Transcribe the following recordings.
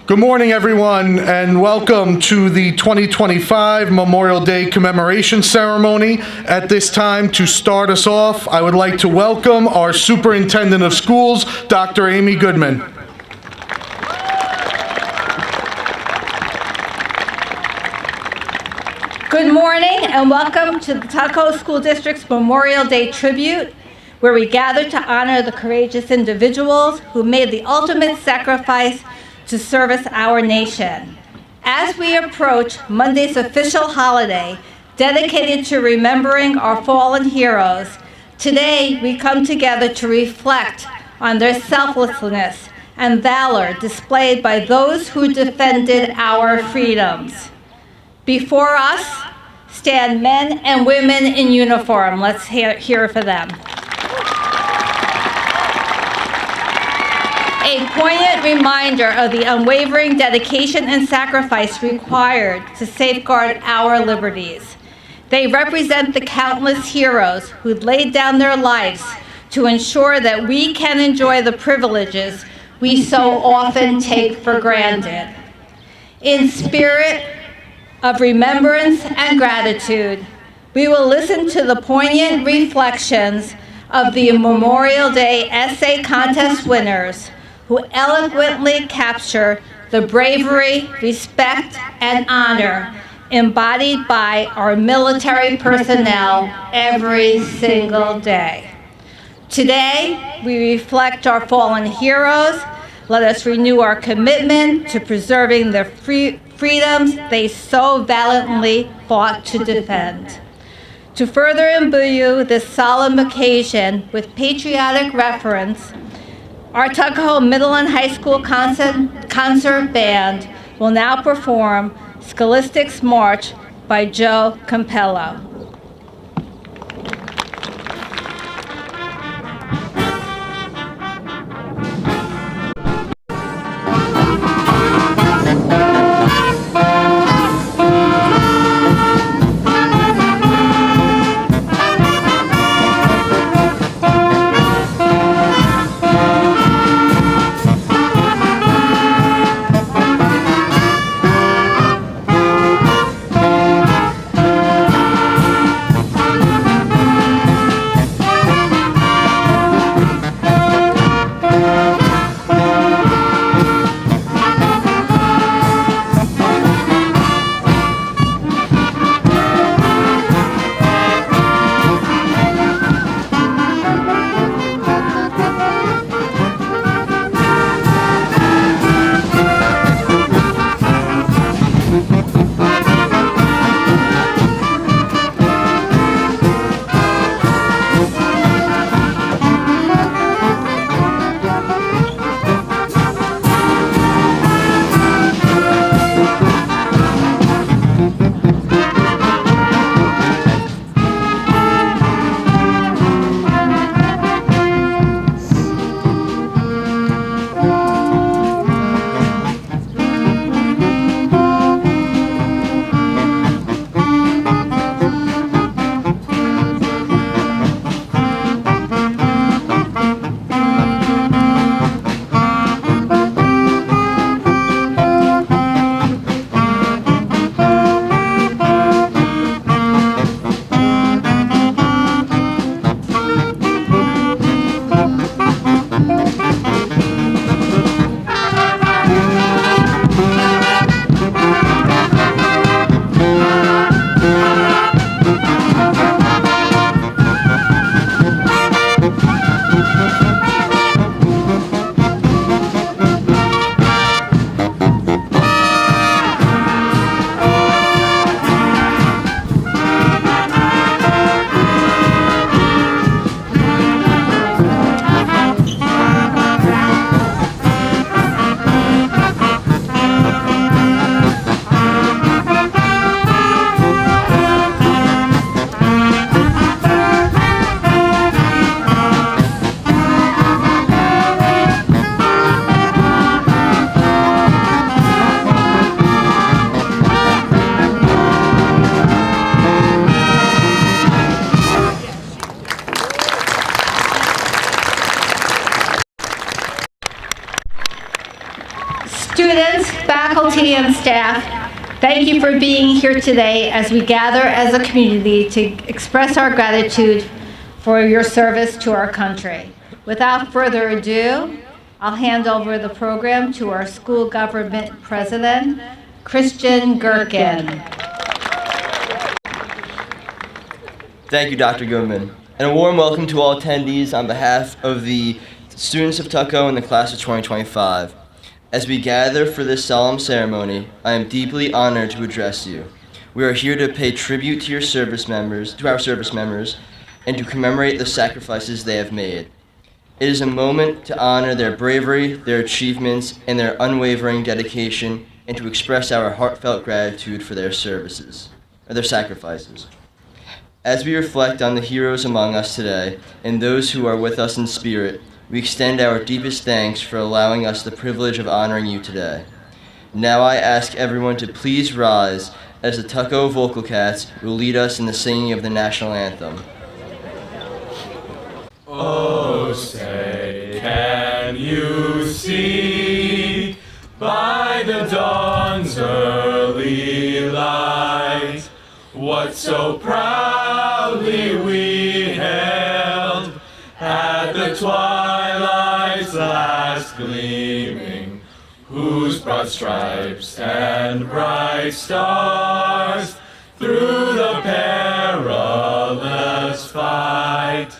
Good morning, everyone, and welcome to the 2025 Memorial Day Commemoration Ceremony. At this time, to start us off, I would like to welcome our Superintendent of Schools, Dr. Amy Goodman. Good morning and welcome to the Tuckahoe School District's Memorial Day Tribute, where we gather to honor the courageous individuals who made the ultimate sacrifice to service our nation. As we approach Monday's official holiday dedicated to remembering our fallen heroes, today we come together to reflect on their selflessness and valor displayed by those who defended our freedoms. Before us stand men and women in uniform. Let's hear for them. A poignant reminder of the unwavering dedication and sacrifice required to safeguard our liberties. They represent the countless heroes who laid down their lives to ensure that we can enjoy the privileges we so often take for granted. In spirit of remembrance and gratitude, we will listen to the poignant reflections of the Memorial Day Essay Contest winners who eloquently capture the bravery, respect, and honor embodied by our military personnel every single day. Today, we reflect our fallen heroes. Let us renew our commitment to preserving the freedoms they so valiantly fought to defend. To further imbue this solemn occasion with patriotic reverence, our Tuckahoe Middle and High School concert band will now perform Scholastics March by Joe Campello. Students, faculty, and staff, thank you for being here today as we gather as a community to express our gratitude for your service to our country. Without further ado, I'll hand over the program to our school government president, Christian Gherkin. Thank you, Dr. Goodman. And a warm welcome to all attendees on behalf of the students of Tuckahoe and the class of 2025. As we gather for this solemn ceremony, I am deeply honored to address you. We are here to pay tribute to our service members, and to commemorate the sacrifices they have made. It is a moment to honor their bravery, their achievements, and their unwavering dedication, and to express our heartfelt gratitude for their sacrifices. As we reflect on the heroes among us today, and those who are with us in spirit, we extend our deepest thanks for allowing us the privilege of honoring you today. Now I ask everyone to please rise as the Tuckahoe Vocal Cats will lead us in the singing of the national anthem. Oh, say, can you see by the dawn's early light what so proudly we hailed at the twilight's last gleaming, whose broad stripes and bright stars through the perilous fight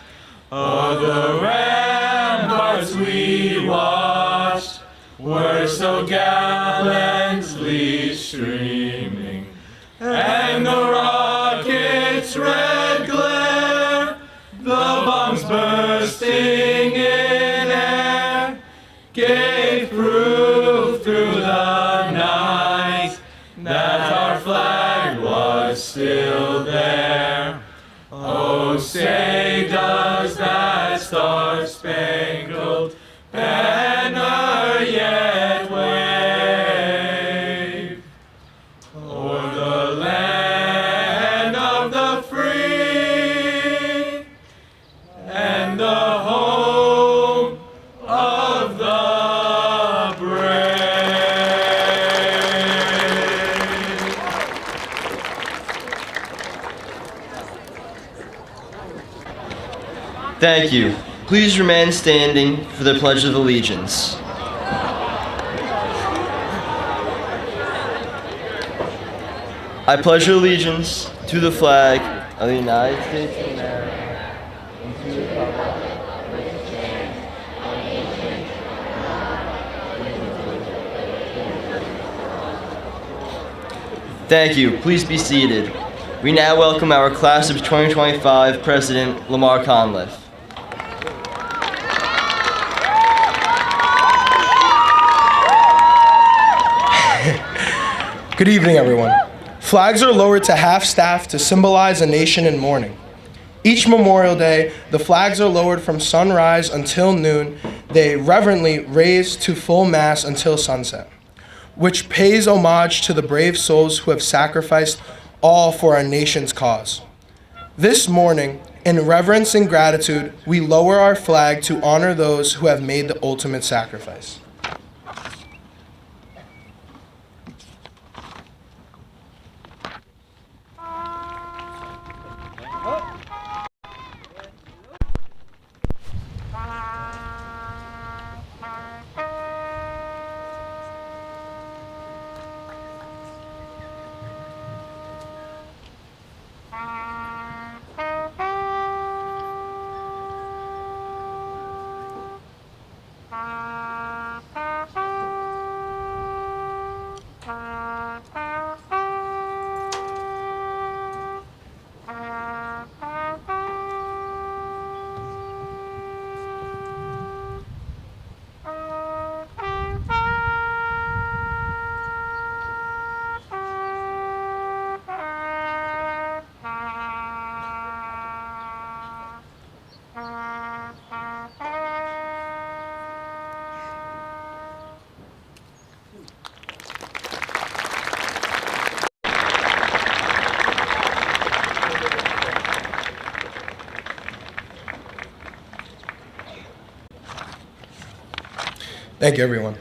o'er the ramparts we watched were so gallantly streaming, and the rocket's red glare, the bombs bursting in air, gave proof through the night that our flag was still there. Oh, say does that star-spangled banner yet wave o'er the land of the free and the home of the brave? Thank you. Please remain standing for the Pledge of Allegiance. I pledge allegiance to the flag of the United States of America and to the republic for which it stands, one nation, indivisible. Thank you. Please be seated. We now welcome our class of 2025 President Lamar Conliffe. Good evening, everyone. Flags are lowered to half-staff to symbolize a nation in mourning. Each Memorial Day, the flags are lowered from sunrise until noon. They reverently raise to full mass until sunset, which pays homage to the brave souls who have sacrificed all for our nation's cause. This morning, in reverence and gratitude, we lower our flag to honor those who have made the ultimate sacrifice. Thank you, everyone.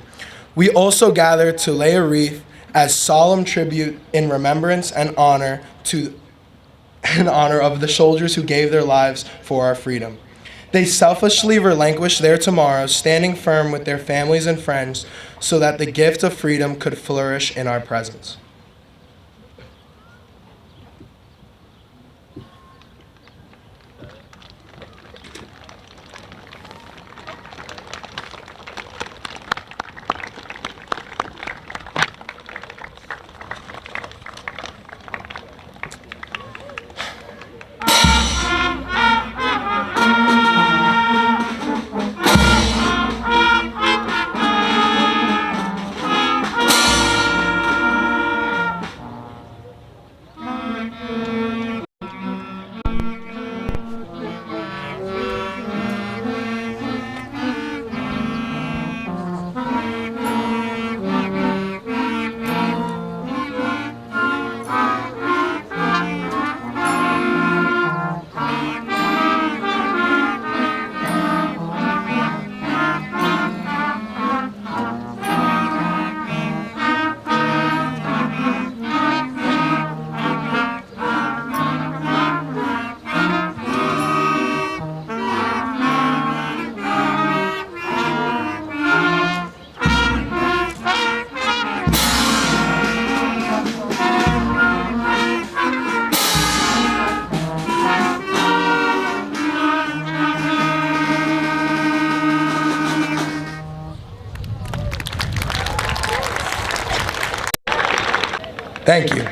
We also gather to lay a wreath as solemn tribute in remembrance and honor of the soldiers who gave their lives for our freedom. They selflessly relinquished their tomorrows, standing firm with their families and friends so that the gift of freedom could flourish in our presence. Thank you.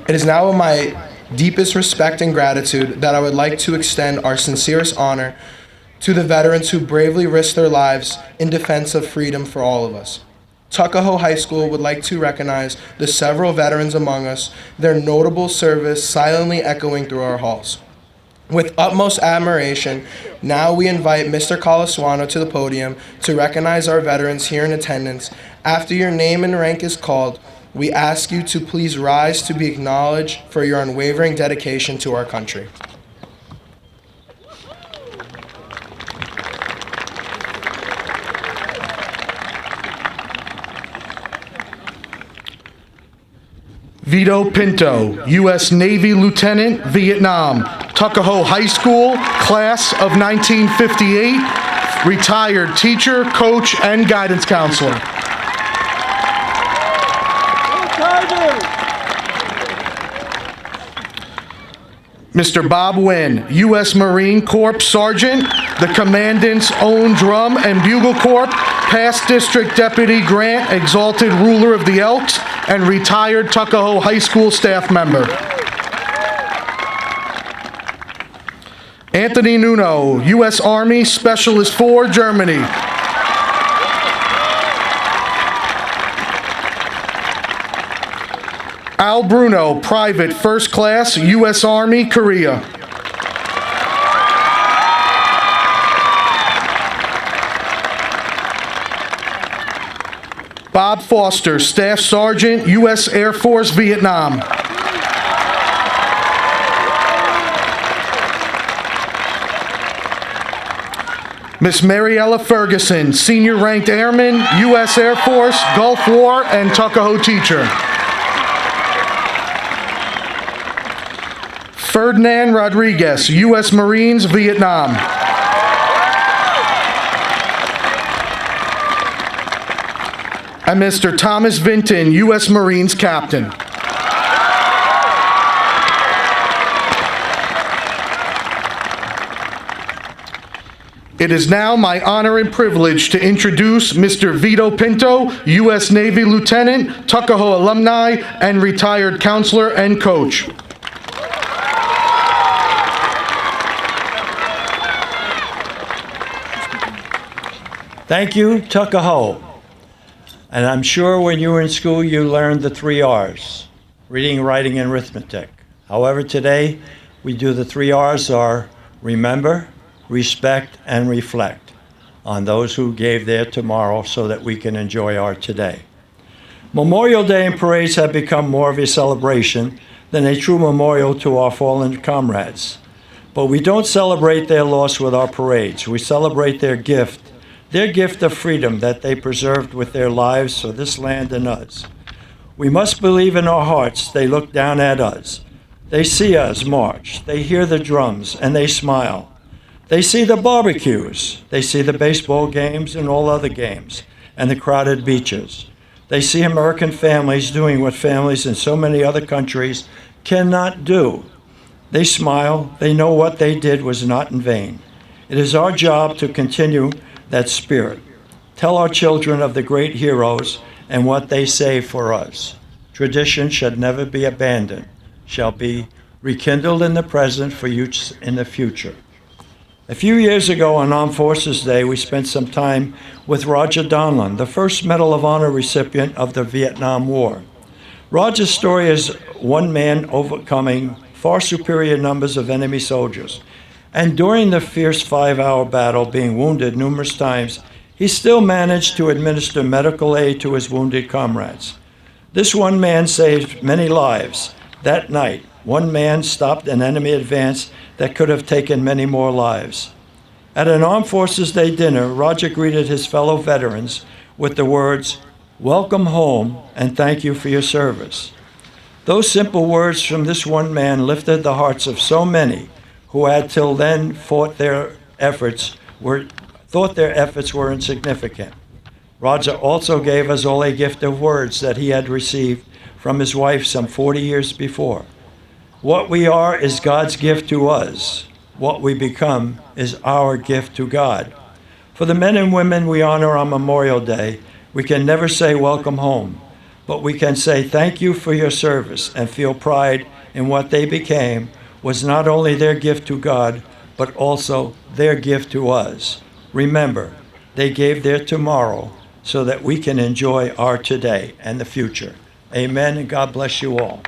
It is now with my deepest respect and gratitude that I would like to extend our sincerest honor to the veterans who bravely risked their lives in defense of freedom for all of us. Tuckahoe High School would like to recognize the several veterans among us, their notable service silently echoing through our halls. With utmost admiration, now we invite Mr. Colaswano to the podium to recognize our veterans here in attendance. After your name and rank is called, we ask you to please rise to be acknowledged for your unwavering dedication to our country. Vito Pinto, U.S. Navy Lieutenant, Vietnam, Tuckahoe High School, class of 1958, retired teacher, coach, and guidance counselor. Mr. Bob Wynn, U.S. Marine Corps Sergeant, the Commandant's Own Drum and Bugle Corps, past District Deputy Grant, Exalted Ruler of the Elks, and retired Tuckahoe High School staff member. Anthony Nuno, U.S. Army Specialist 4, Germany. Al Bruno, Private First Class, U.S. Army, Korea. Bob Foster, Staff Sergeant, U.S. Air Force, Vietnam. Miss Mariella Ferguson, Senior Ranked Airman, U.S. Air Force, Gulf War, and Tuckahoe teacher. Ferdinand Rodriguez, U.S. Marines, Vietnam. And Mr. Thomas Vinton, U.S. Marines Captain. It is now my honor and privilege to introduce Mr. Vito Pinto, U.S. Navy Lieutenant, Tuckahoe alumni, and retired counselor and coach. Thank you, Tuckahoe. And I'm sure when you were in school, you learned the 3 R's, reading, writing, and arithmetic. However, today, we do the 3 R's are remember, respect, and reflect on those who gave their tomorrow so that we can enjoy our today. Memorial Day and parades have become more of a celebration than a true memorial to our fallen comrades. But we don't celebrate their loss with our parades. We celebrate their gift their gift of freedom that they preserved with their lives for this land and us. We must believe in our hearts they look down at us. They see us march, they hear the drums, and they smile. They see the barbecues, they see the baseball games and all other games, and the crowded beaches. They see American families doing what families in so many other countries cannot do. They smile, they know what they did was not in vain. It is our job to continue that spirit. Tell our children of the great heroes and what they saved for us. Tradition should never be abandoned, shall be rekindled in the present for use in the future. A few years ago on Armed Forces Day, we spent some time with Roger Donlon, the first Medal of Honor recipient of the Vietnam War. Roger's story is one man overcoming far superior numbers of enemy soldiers. And during the fierce 5-hour battle, being wounded numerous times, he still managed to administer medical aid to his wounded comrades. This one man saved many lives. That night, one man stopped an enemy advance that could have taken many more lives. At an Armed Forces Day dinner, Roger greeted his fellow veterans with the words, "Welcome home and thank you for your service." Those simple words from this one man lifted the hearts of so many who had till then thought their efforts were insignificant. Roger also gave us all a gift of words that he had received from his wife some 40 years before. What we are is God's gift to us. What we become is our gift to God. For the men and women we honor on Memorial Day, we can never say welcome home, but we can say thank you for your service and feel pride in what they became was not only their gift to God, but also their gift to us. Remember, they gave their tomorrow so that we can enjoy our today and the future. Amen, and God bless you all.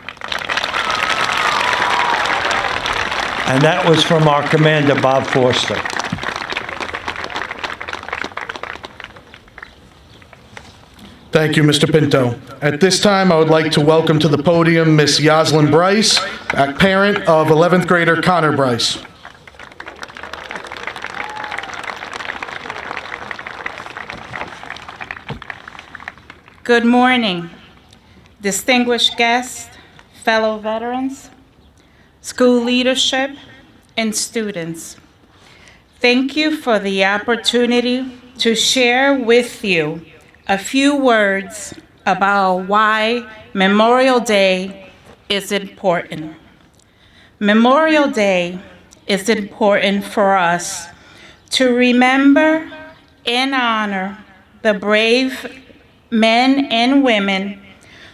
And that was from our commander, Bob Forster. Thank you, Mr. Pinto. At this time, I would like to welcome to the podium Miss Yoslyn Bryce, a parent of 11th grader Connor Bryce. Good morning, distinguished guests, fellow veterans, school leadership, and students. Thank you for the opportunity to share with you a few words about why Memorial Day is important. Memorial Day is important for us to remember and honor the brave men and women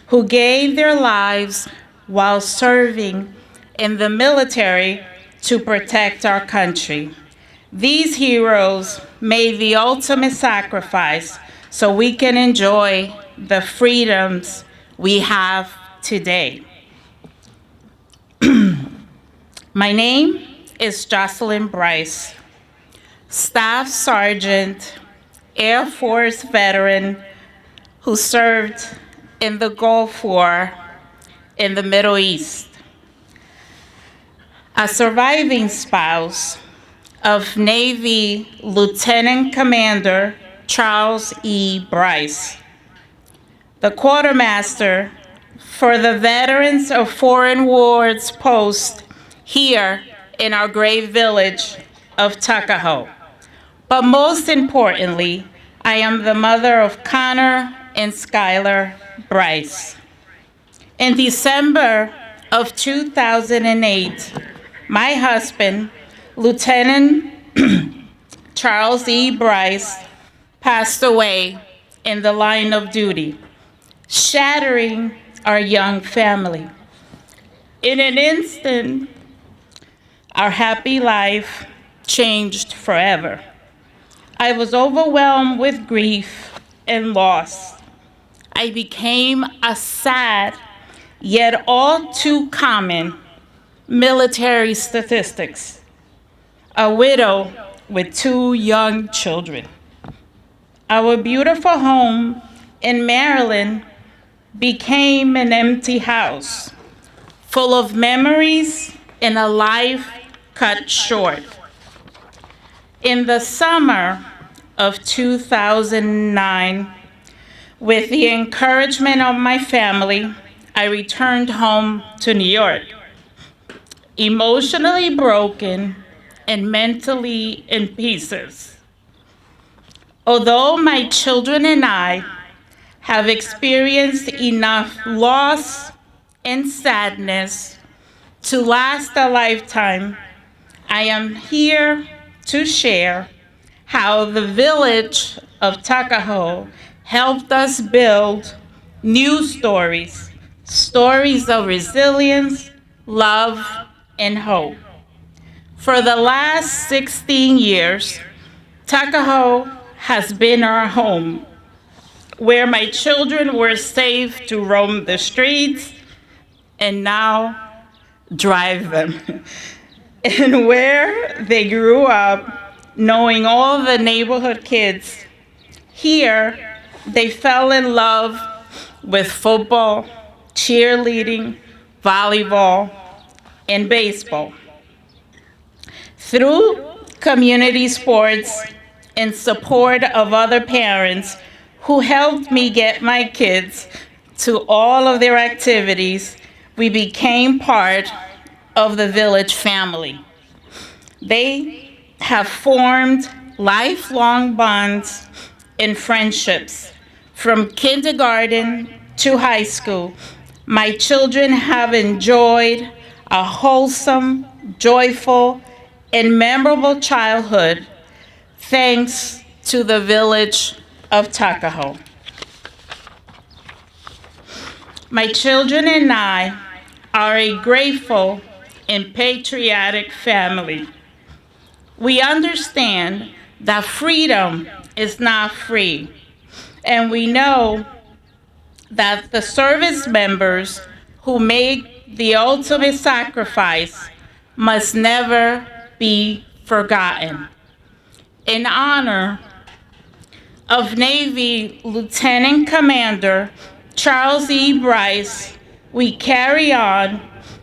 who gave their lives while serving in the military to protect our country. These heroes made the ultimate sacrifice so we can enjoy the freedoms we have today. My name is Jocelyn Bryce, Staff Sergeant, Air Force veteran who served in the Gulf War in the Middle East. A surviving spouse of Navy Lieutenant Commander Charles E. Bryce, the quartermaster for the Veterans of Foreign Wars post here in our great village of Tuckahoe. But most importantly, I am the mother of Connor and Skylar Bryce. In December of 2008, my husband, Lieutenant Charles E. Bryce, passed away in the line of duty, shattering our young family. In an instant, our happy life changed forever. I was overwhelmed with grief and loss. I became a sad, yet all too common military statistics, a widow with 2 young children. Our beautiful home in Maryland became an empty house, full of memories and a life cut short. In the summer of 2009, with the encouragement of my family, I returned home to New York, emotionally broken and mentally in pieces. Although my children and I have experienced enough loss and sadness to last a lifetime, I am here to share how the village of Tuckahoe helped us build new stories, stories of resilience, love, and hope. For the last 16 years, Tuckahoe has been our home, where my children were safe to roam the streets and now drive them, and where they grew up knowing all the neighborhood kids. Here, they fell in love with football, cheerleading, volleyball, and baseball. Through community sports and support of other parents who helped me get my kids to all of their activities, we became part of the village family. They have formed lifelong bonds and friendships. From kindergarten to high school, my children have enjoyed a wholesome, joyful, and memorable childhood thanks to the village of Tuckahoe. My children and I are a grateful and patriotic family. We understand that freedom is not free, and we know that the service members who make the ultimate sacrifice must never be forgotten. In honor of Navy Lieutenant Commander Charles E. Bryce, we carry on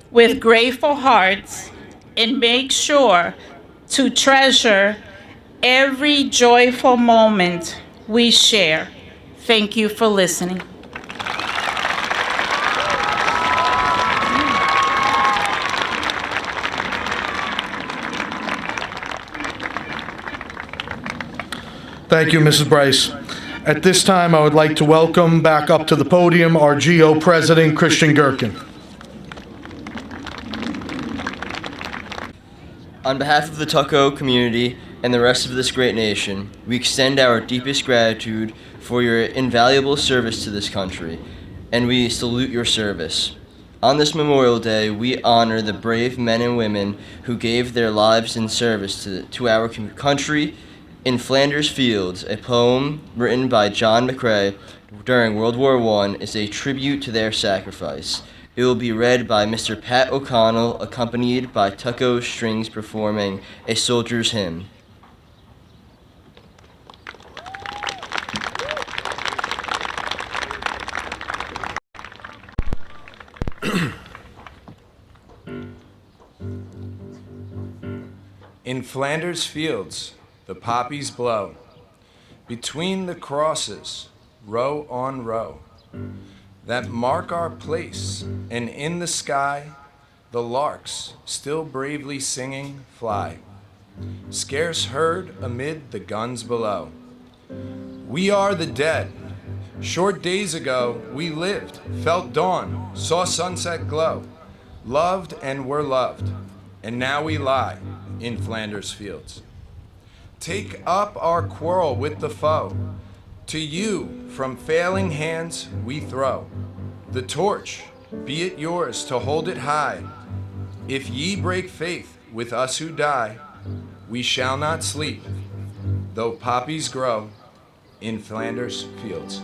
with grateful hearts and make sure to treasure every joyful moment we share. Thank you for listening. Thank you, Mrs. Bryce. At this time, I would like to welcome back up to the podium our GO President, Christian Gherkin. On behalf of the Tuckahoe community and the rest of this great nation, we extend our deepest gratitude for your invaluable service to this country, and we salute your service. On this Memorial Day, we honor the brave men and women who gave their lives in service to our country. In Flanders Fields, a poem written by John McCrae during World War I is a tribute to their sacrifice. It will be read by Mr. Pat O'Connell, accompanied by Tuckahoe Strings performing a soldier's hymn. In Flanders Fields, the poppies blow. Between the crosses, row on row, that mark our place, and in the sky, the larks, still bravely singing, fly, scarce heard amid the guns below. We are the dead. Short days ago, we lived, felt dawn, saw sunset glow, loved and were loved, and now we lie in Flanders Fields. Take up our quarrel with the foe. To you from failing hands we throw the torch, be it yours to hold it high. If ye break faith with us who die, we shall not sleep, though poppies grow in Flanders Fields.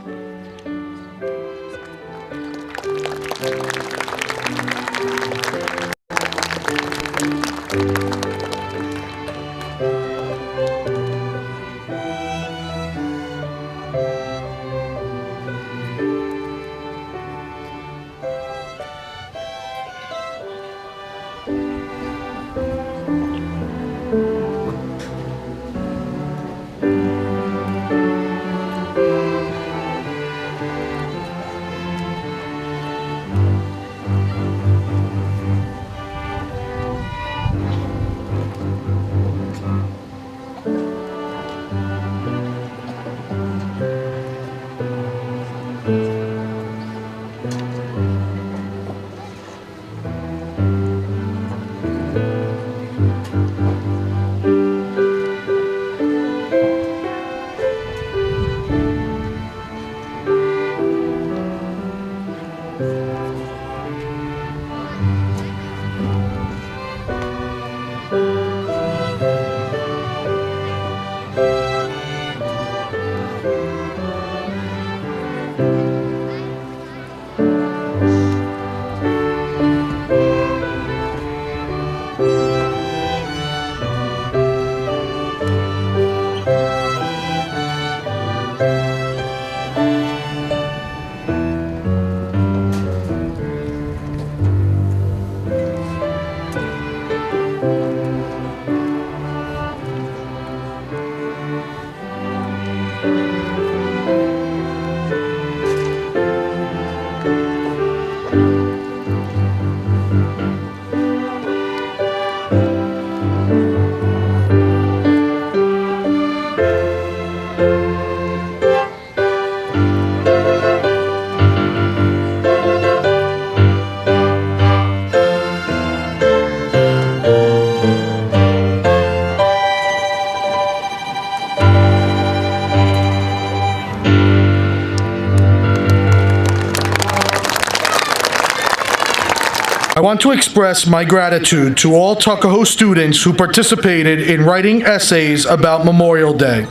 I want to express my gratitude to all Tuckahoe students who participated in writing essays about Memorial Day.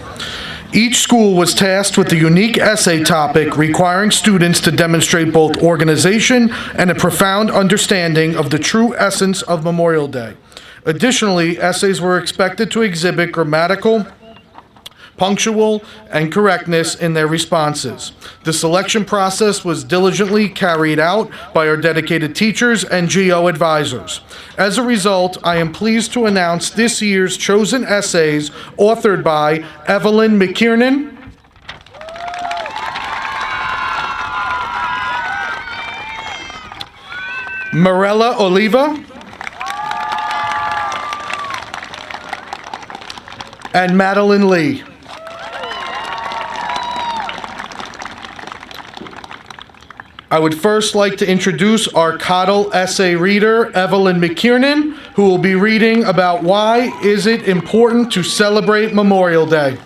Each school was tasked with a unique essay topic requiring students to demonstrate both organization and a profound understanding of the true essence of Memorial Day. Additionally, essays were expected to exhibit grammatical, punctual, and correctness in their responses. The selection process was diligently carried out by our dedicated teachers and GO advisors. As a result, I am pleased to announce this year's chosen essays authored by Evelyn McKiernan, Mirella Oliva, and Madeline Lee. I would first like to introduce our Cottle essay reader, Evelyn McKiernan, who will be reading about why is it important to celebrate Memorial Day.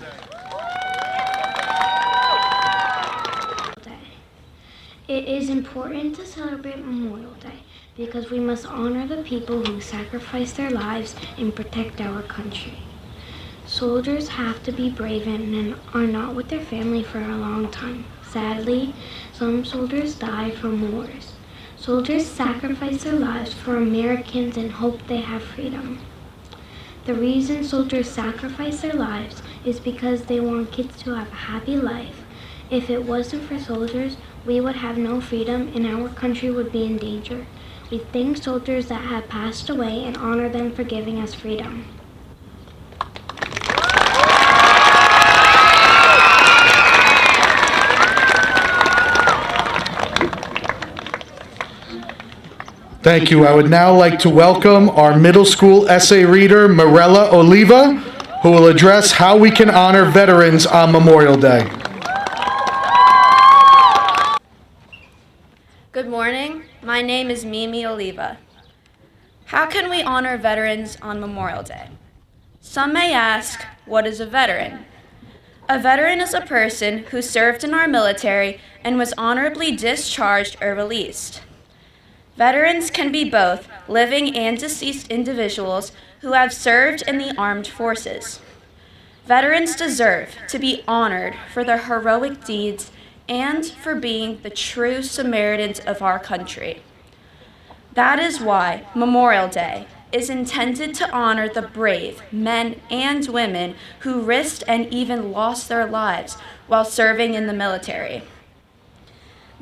It is important to celebrate Memorial Day because we must honor the people who sacrificed their lives and protect our country. Soldiers have to be brave and are not with their family for a long time. Sadly, some soldiers die from wars. Soldiers sacrifice their lives for Americans and hope they have freedom. The reason soldiers sacrifice their lives is because they want kids to have a happy life. If it wasn't for soldiers, we would have no freedom and our country would be in danger. We thank soldiers that have passed away and honor them for giving us freedom. Thank you. I would now like to welcome our middle school essay reader, Mirella Oliva, who will address how we can honor veterans on Memorial Day. Good morning. My name is Mimi Oliva. How can we honor veterans on Memorial Day? Some may ask, what is a veteran? A veteran is a person who served in our military and was honorably discharged or released. Veterans can be both living and deceased individuals who have served in the armed forces. Veterans deserve to be honored for their heroic deeds and for being the true Samaritans of our country. That is why Memorial Day is intended to honor the brave men and women who risked and even lost their lives while serving in the military.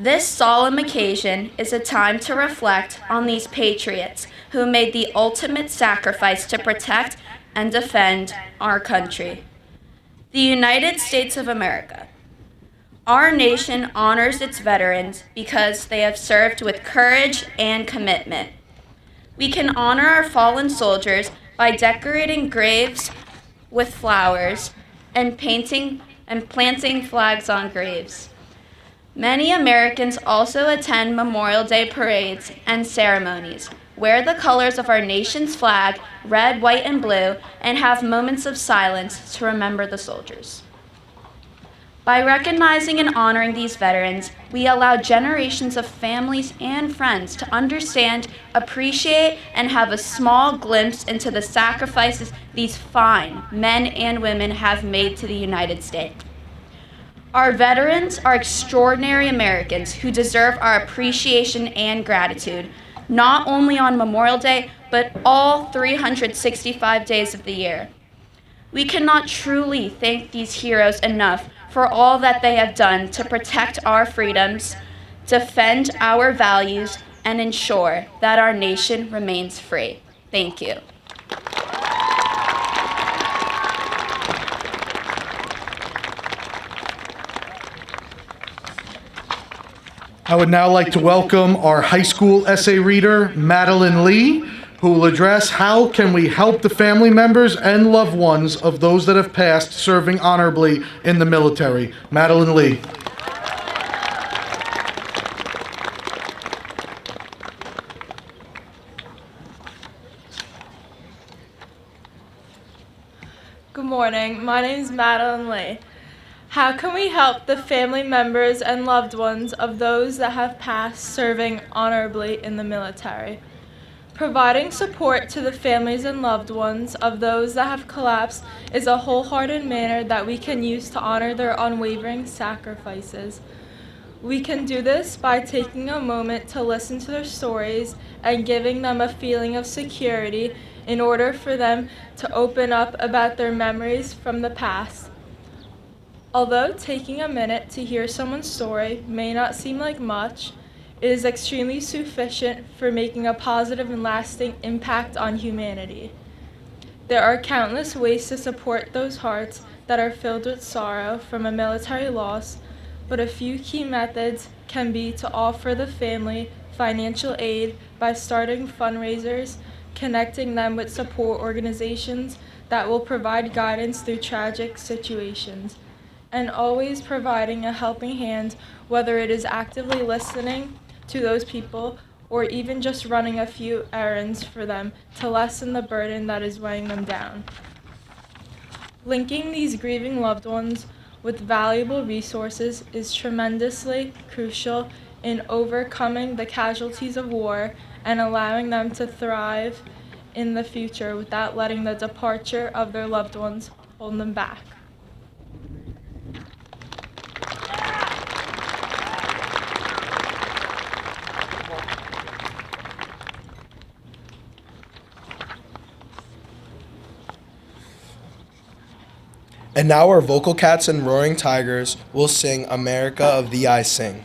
This solemn occasion is a time to reflect on these patriots who made the ultimate sacrifice to protect and defend our country. The United States of America. Our nation honors its veterans because they have served with courage and commitment. We can honor our fallen soldiers by decorating graves with flowers and planting flags on graves. Many Americans also attend Memorial Day parades and ceremonies, wear the colors of our nation's flag, red, white, and blue, and have moments of silence to remember the soldiers. By recognizing and honoring these veterans, we allow generations of families and friends to understand, appreciate, and have a small glimpse into the sacrifices these fine men and women have made to the United States. Our veterans are extraordinary Americans who deserve our appreciation and gratitude, not only on Memorial Day, but all 365 days of the year. We cannot truly thank these heroes enough for all that they have done to protect our freedoms, defend our values, and ensure that our nation remains free. Thank you. I would now like to welcome our high school essay reader, Madeline Lee, who will address how can we help the family members and loved ones of those that have passed serving honorably in the military. Madeline Lee. Good morning. My name is Madeline Lee. How can we help the family members and loved ones of those that have passed serving honorably in the military? Providing support to the families and loved ones of those that have collapsed is a wholehearted manner that we can use to honor their unwavering sacrifices. We can do this by taking a moment to listen to their stories and giving them a feeling of security in order for them to open up about their memories from the past. Although taking a minute to hear someone's story may not seem like much, it is extremely sufficient for making a positive and lasting impact on humanity. There are countless ways to support those hearts that are filled with sorrow from a military loss, but a few key methods can be to offer the family financial aid by starting fundraisers, connecting them with support organizations that will provide guidance through tragic situations, and always providing a helping hand, whether it is actively listening to those people or even just running a few errands for them to lessen the burden that is weighing them down. Linking these grieving loved ones with valuable resources is tremendously crucial in overcoming the casualties of war and allowing them to thrive in the future without letting the departure of their loved ones hold them back. And now our vocal cats and roaring tigers will sing America of Thee I Sing.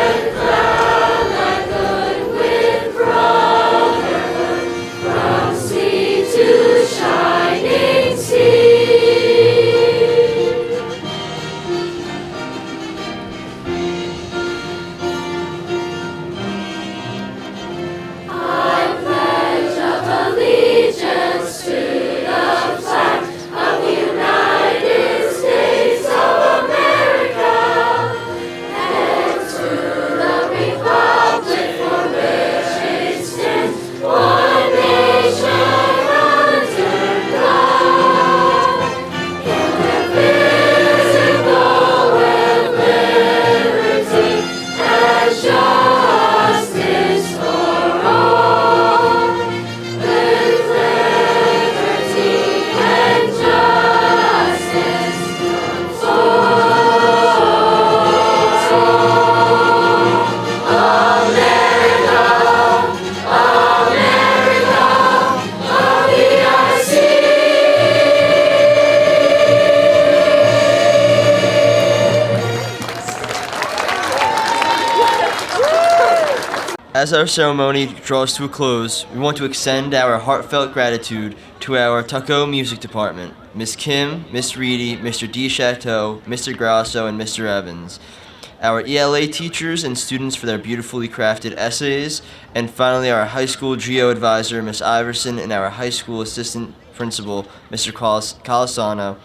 And As our ceremony draws to a close, we want to extend our heartfelt gratitude to our Tuckahoe Music Department, Miss Kim, Miss Reedy, Mr. D. Chateau, Mr. Grasso, and Mr. Evans, our ELA teachers and students for their beautifully crafted essays, and finally our high school GEO advisor, Miss Iverson, and our high school assistant principal, Mr. Calisano,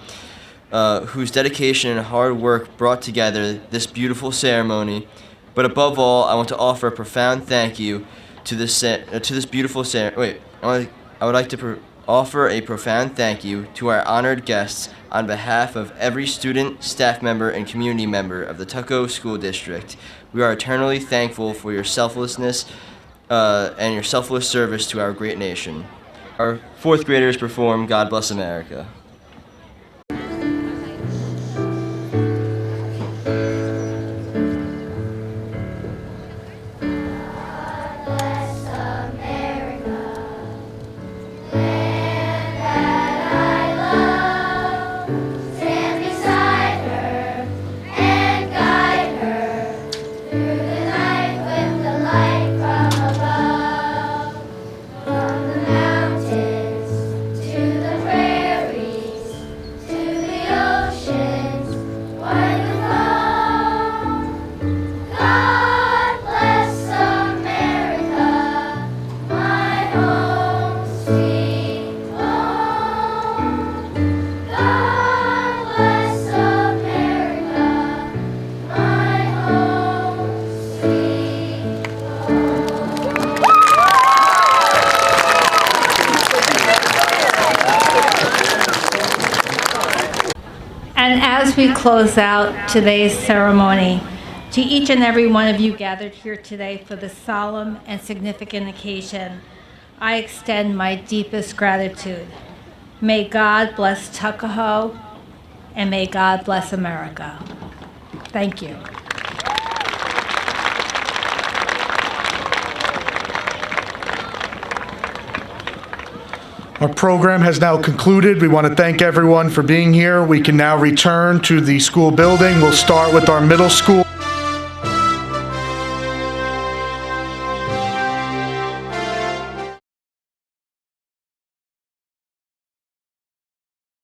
whose dedication and hard work brought together this beautiful ceremony. But above all, I want to offer a profound thank you to this beautiful ceremony. I would like to offer a profound thank you to our honored guests on behalf of every student, staff member, and community member of the Tuckahoe School District. We are eternally thankful for your selflessness and your selfless service to our great nation. Our fourth graders perform God Bless America. And as we close out today's ceremony, to each and every one of you gathered here today for this solemn and significant occasion, I extend my deepest gratitude. May God bless Tuckahoe, and may God bless America. Thank you. Our program has now concluded. We want to thank everyone for being here. We can now return to the school building. We'll start with our middle school.